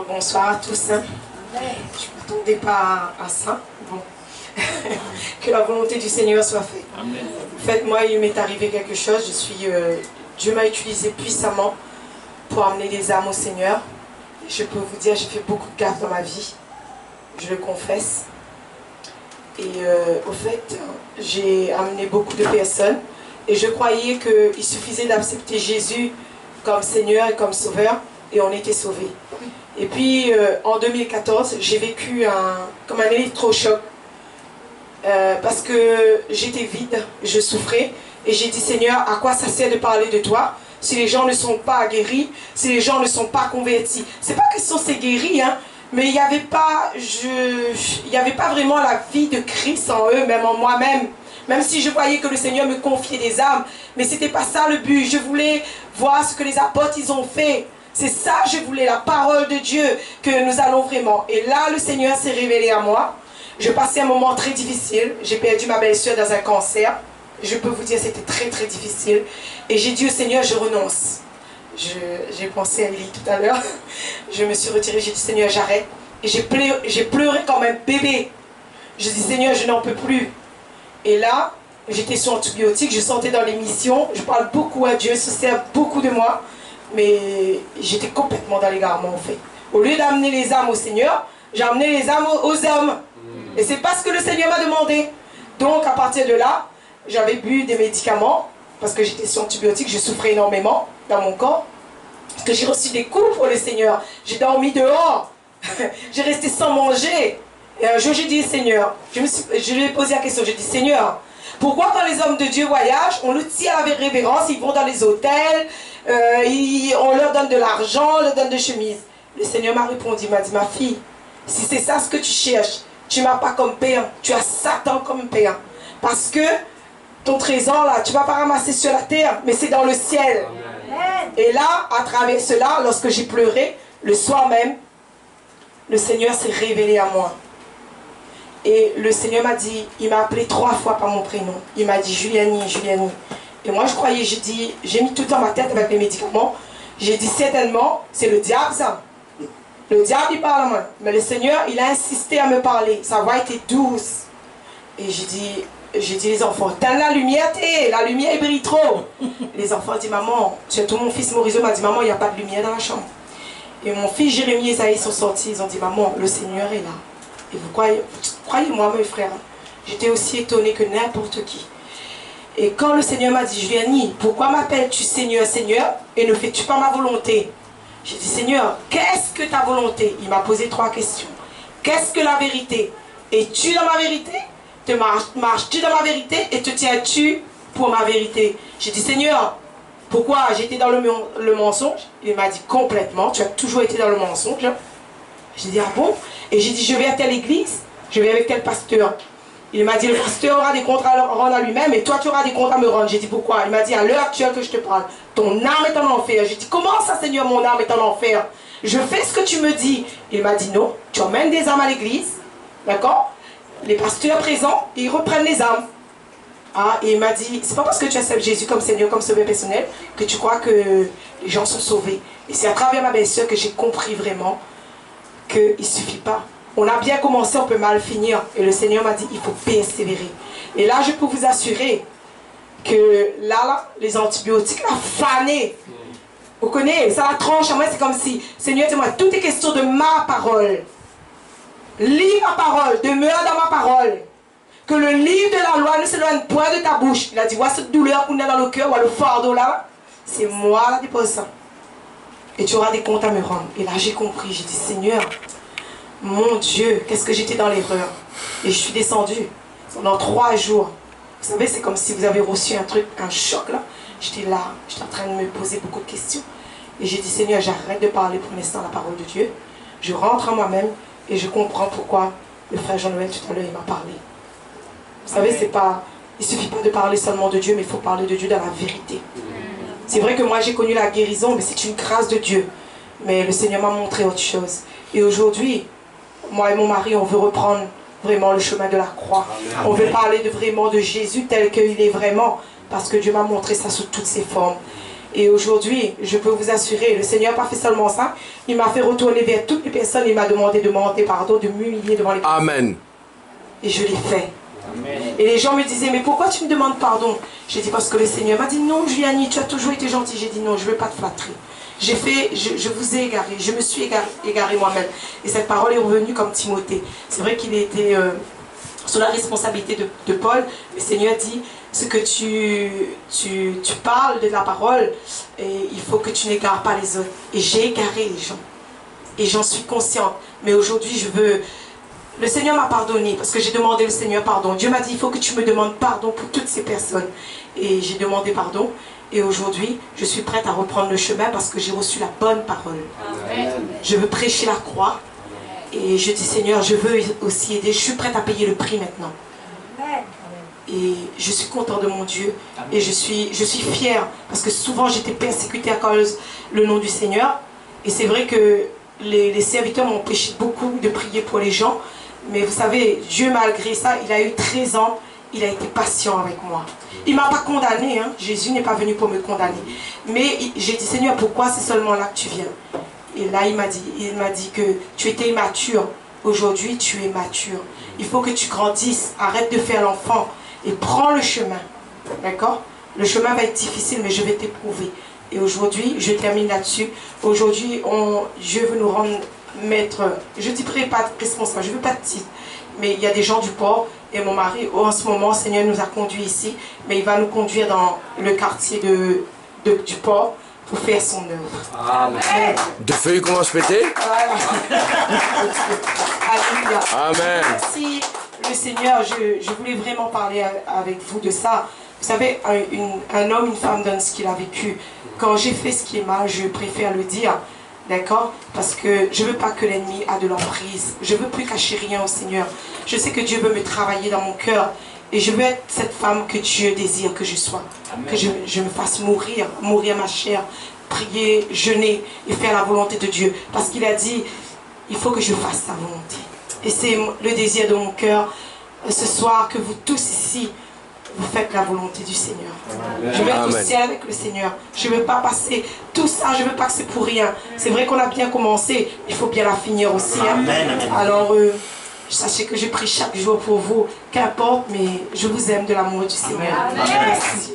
Bonsoir à tous. Je ne m'attendais pas à ça. Bon. Que la volonté du Seigneur soit faite. En fait, moi, il m'est arrivé quelque chose. Dieu m'a utilisé puissamment pour amener des âmes au Seigneur. Et je peux vous dire, j'ai fait beaucoup de gaffes dans ma vie. Je le confesse. Et au fait, j'ai amené beaucoup de personnes. Et je croyais qu'il suffisait d'accepter Jésus comme Seigneur et comme Sauveur. Et on était sauvés. Et puis, en 2014, j'ai vécu comme un électrochoc. Parce que j'étais vide, je souffrais. Et j'ai dit, Seigneur, à quoi ça sert de parler de toi si les gens ne sont pas guéris, si les gens ne sont pas convertis? C'est pas question c'est guéri, hein, mais il n'y avait pas, vraiment la vie de Christ en eux, même en moi-même. Même si je voyais que le Seigneur me confiait des âmes, mais c'était pas ça le but. Je voulais voir ce que les apôtres ils ont fait. C'est ça, je voulais, la parole de Dieu, que nous allons vraiment. Et là, le Seigneur s'est révélé à moi. Je passais un moment très difficile. J'ai perdu ma belle-sœur dans un cancer. Je peux vous dire, c'était très très difficile. Et j'ai dit au Seigneur, je renonce. J'ai pensé à Élie tout à l'heure. Je me suis retirée, j'ai dit, Seigneur, j'arrête. Et j'ai pleuré comme un bébé. Je dis, Seigneur, je n'en peux plus. Et là, j'étais sur antibiotiques, je sentais dans l'émission, je parle beaucoup à Dieu, se sert beaucoup de moi. Mais j'étais complètement dans l'égarement en fait. Au lieu d'amener les âmes au Seigneur, j'ai amené les âmes aux hommes. Et c'est pas ce que le Seigneur m'a demandé. Donc à partir de là, j'avais bu des médicaments, parce que j'étais sur antibiotiques, je souffrais énormément dans mon corps. Parce que j'ai reçu des coups pour le Seigneur. J'ai dormi dehors. J'ai resté sans manger. Et un jour j'ai dit, Seigneur, je lui ai posé la question, j'ai dit, Seigneur, pourquoi quand les hommes de Dieu voyagent, on le tient à la révérence, ils vont dans les hôtels, on leur donne de l'argent, on leur donne des chemises. Le Seigneur m'a répondu, il m'a dit, ma fille, si c'est ça ce que tu cherches, tu ne m'as pas comme père, tu as Satan comme père. Parce que ton trésor là, tu ne vas pas ramasser sur la terre, mais c'est dans le ciel. Amen. Et là, à travers cela, lorsque j'ai pleuré, le soir même, le Seigneur s'est révélé à moi. Et le Seigneur m'a dit, il m'a appelé 3 fois par mon prénom. Il m'a dit Julianie, Julianie. Et moi je croyais, j'ai mis tout dans ma tête avec les médicaments. J'ai dit certainement, c'est le diable ça. Le diable il parle à moi. Mais le Seigneur, il a insisté à me parler. Sa voix était douce. Et j'ai dit les enfants, t'as la lumière, la lumière brille trop. Les enfants disent, maman, surtout mon fils Maurice m'a dit, maman, il n'y a pas de lumière dans la chambre. Et mon fils Jérémie et Esaïe sont sortis, ils ont dit, maman, le Seigneur est là. Et vous croyez-moi mes frères, j'étais aussi étonnée que n'importe qui. Et quand le Seigneur m'a dit, Julianie, pourquoi m'appelles-tu Seigneur, Seigneur, et ne fais-tu pas ma volonté? J'ai dit, Seigneur, qu'est-ce que ta volonté? Il m'a posé 3 questions. Qu'est-ce que la vérité? Es-tu dans ma vérité? Marches-tu dans ma vérité? Et te tiens-tu pour ma vérité? J'ai dit, Seigneur, pourquoi j'étais dans le mensonge? Il m'a dit, complètement, tu as toujours été dans le mensonge. J'ai dit, ah bon? Et j'ai dit, je vais à telle église, je vais avec tel pasteur. Il m'a dit, le pasteur aura des comptes à rendre à lui-même et toi tu auras des comptes à me rendre. J'ai dit, pourquoi? Il m'a dit, à l'heure actuelle que je te parle, ton âme est en enfer. J'ai dit, comment ça Seigneur, mon âme est en enfer? Je fais ce que tu me dis. Il m'a dit, non, tu emmènes des âmes à l'église, d'accord? Les pasteurs présents, ils reprennent les âmes. Ah, et il m'a dit, c'est pas parce que tu acceptes Jésus comme Seigneur, comme sauveur personnel, que tu crois que les gens sont sauvés. Et c'est à travers ma belle-sœur que j'ai compris vraiment qu'il ne suffit pas. On a bien commencé, on peut mal finir. Et le Seigneur m'a dit, il faut persévérer. Et là, je peux vous assurer que là les antibiotiques, la fané. Vous connaissez, ça la tranche à moi, c'est comme si, Seigneur, dis-moi, tout est question de ma parole. Lis ma parole, demeure dans ma parole. Que le livre de la loi ne s'éloigne point de ta bouche. Il a dit, vois cette douleur qu'on a dans le cœur, vois le fardeau là. C'est moi là qui pose ça. Et tu auras des comptes à me rendre. Et là, j'ai compris, j'ai dit, Seigneur, mon Dieu, qu'est-ce que j'étais dans l'erreur. Et je suis descendue pendant 3 jours. Vous savez, c'est comme si vous avez reçu un truc, un choc là. J'étais là, j'étais en train de me poser beaucoup de questions. Et j'ai dit, Seigneur, j'arrête de parler pour l'instant la parole de Dieu. Je rentre en moi-même et je comprends pourquoi le frère Jean-Noël tout à l'heure, il m'a parlé. Vous savez, c'est pas, il ne suffit pas de parler seulement de Dieu, mais il faut parler de Dieu dans la vérité. C'est vrai que moi, j'ai connu la guérison, mais c'est une grâce de Dieu. Mais le Seigneur m'a montré autre chose. Et aujourd'hui, moi et mon mari, on veut reprendre vraiment le chemin de la croix. On veut parler vraiment de Jésus tel qu'il est vraiment, parce que Dieu m'a montré ça sous toutes ses formes. Et aujourd'hui, je peux vous assurer, le Seigneur n'a pas fait seulement ça. Il m'a fait retourner vers toutes les personnes. Il m'a demandé de demander pardon, de m'humilier devant les personnes. Amen. Et je l'ai fait. Et les gens me disaient, mais pourquoi tu me demandes pardon? J'ai dit, parce que le Seigneur m'a dit, non, Julianie, tu as toujours été gentil. J'ai dit, non, je ne veux pas te flatterer. J'ai fait, je vous ai égaré, je me suis égaré moi-même. Et cette parole est revenue comme Timothée. C'est vrai qu'il était sous la responsabilité de Paul. Le Seigneur dit, ce que tu parles de la parole, et il faut que tu n'égares pas les autres. Et j'ai égaré les gens. Et j'en suis consciente. Mais aujourd'hui, je veux... Le Seigneur m'a pardonné parce que j'ai demandé au Seigneur pardon. Dieu m'a dit, il faut que tu me demandes pardon pour toutes ces personnes. Et j'ai demandé pardon. Et aujourd'hui, je suis prête à reprendre le chemin parce que j'ai reçu la bonne parole. Amen. Je veux prêcher la croix. Et je dis, Seigneur, je veux aussi aider. Je suis prête à payer le prix maintenant. Amen. Et je suis content de mon Dieu. Et je suis fière parce que souvent j'étais persécutée à cause le nom du Seigneur. Et c'est vrai que les serviteurs m'ont empêché beaucoup de prier pour les gens. Mais vous savez, Dieu, malgré ça, il a eu 13 ans, il a été patient avec moi. Il ne m'a pas condamné, hein. Jésus n'est pas venu pour me condamner. Mais j'ai dit, Seigneur, pourquoi c'est seulement là que tu viens? Et là, il m'a dit que tu étais immature. Aujourd'hui, tu es mature. Il faut que tu grandisses, arrête de faire l'enfant et prends le chemin. D'accord? Le chemin va être difficile, mais je vais t'éprouver. Et aujourd'hui, je termine là-dessus. Aujourd'hui, Dieu veut nous rendre maître, je ne dirais pas responsable, je ne veux pas de titre, mais il y a des gens du port et mon mari, en ce moment, le Seigneur nous a conduits ici, mais il va nous conduire dans le quartier du port pour faire son œuvre. Amen. De feuilles commencent à péter. Voilà. Alléluia. Amen. Merci le Seigneur, je voulais vraiment parler avec vous de ça. Vous savez, un homme, une femme donne ce qu'il a vécu. Quand j'ai fait ce qui est mal, je préfère le dire. D'accord? Parce que je ne veux pas que l'ennemi a de l'emprise. Je ne veux plus cacher rien au Seigneur. Je sais que Dieu veut me travailler dans mon cœur. Et je veux être cette femme que Dieu désire que je sois. Amen. Que je me fasse mourir ma chair, prier, jeûner et faire la volonté de Dieu. Parce qu'il a dit, il faut que je fasse sa volonté. Et c'est le désir de mon cœur ce soir que vous tous ici, vous faites la volonté du Seigneur. Amen. Je vais être au ciel avec le Seigneur. Je ne veux pas passer tout ça, je ne veux pas que c'est pour rien. C'est vrai qu'on a bien commencé, il faut bien la finir aussi. Hein. Alors, sachez que je prie chaque jour pour vous, qu'importe, mais je vous aime de l'amour du Seigneur. Amen. Merci.